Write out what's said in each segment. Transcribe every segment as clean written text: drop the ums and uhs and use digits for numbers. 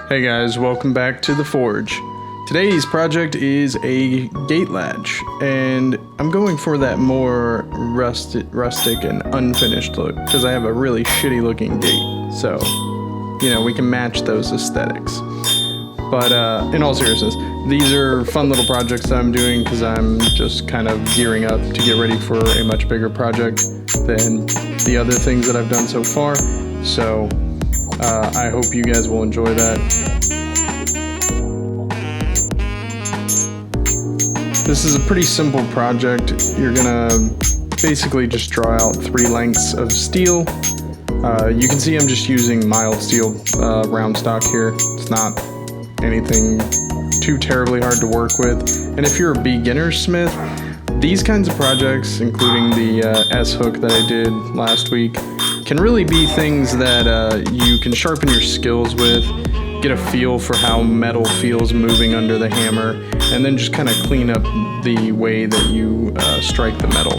Hey guys, welcome back to the Forge. Today's project is a gate latch, and I'm going for that more rustic and unfinished look because I have a really shitty looking gate, so you know, we can match those aesthetics. But in all seriousness, these are fun little projects that I'm doing because I'm just kind of gearing up to get ready for a much bigger project than the other things that I've done so far. So I hope you guys will enjoy that. This is a pretty simple project. You're gonna basically just draw out 3 lengths of steel. You can see I'm just using mild steel round stock here. It's not anything too terribly hard to work with. And if you're a beginner smith, these kinds of projects, including the S-hook that I did last week, can really be things that you can sharpen your skills with, get a feel for how metal feels moving under the hammer, and then just kind of clean up the way that you strike the metal.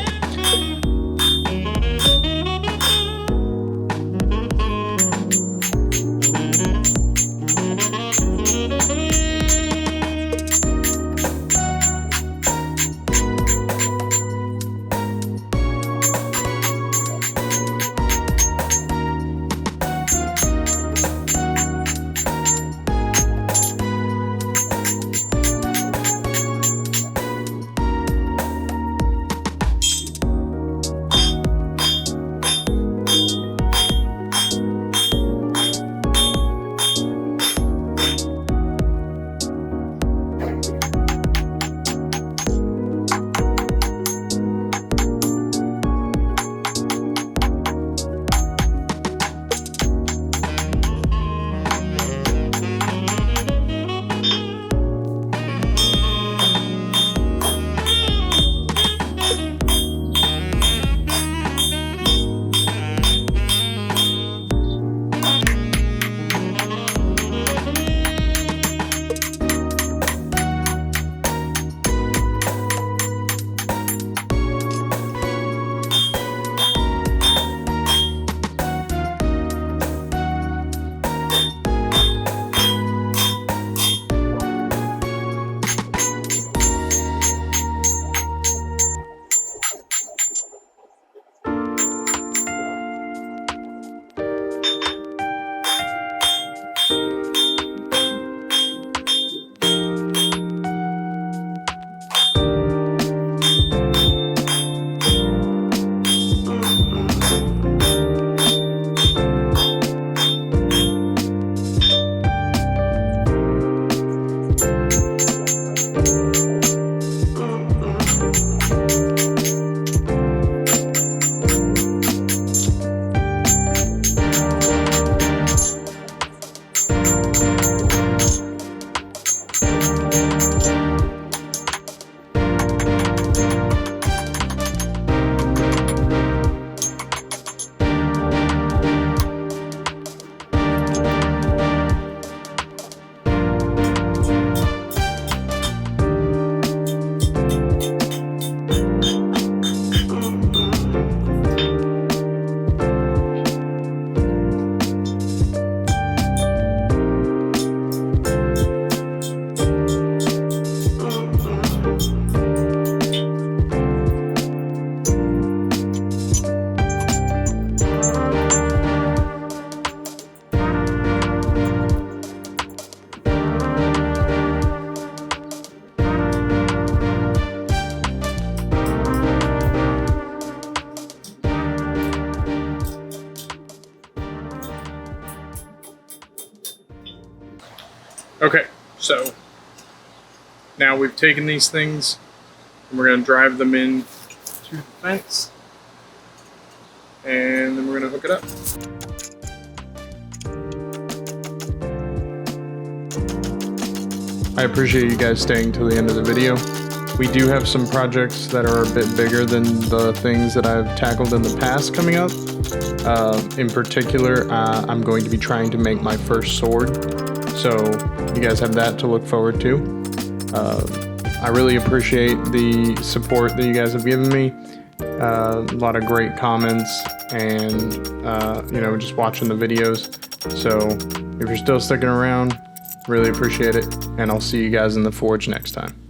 Okay, so now we've taken these things and we're going to drive them in to the fence, and then we're going to hook it up. I appreciate you guys staying till the end of the video. We do have some projects that are a bit bigger than the things that I've tackled in the past coming up. In particular, I'm going to be trying to make my first sword, so you guys have that to look forward to. I really appreciate the support that you guys have given me. A lot of great comments and, you know, just watching the videos. So if you're still sticking around, Really appreciate it, and I'll see you guys in the forge next time.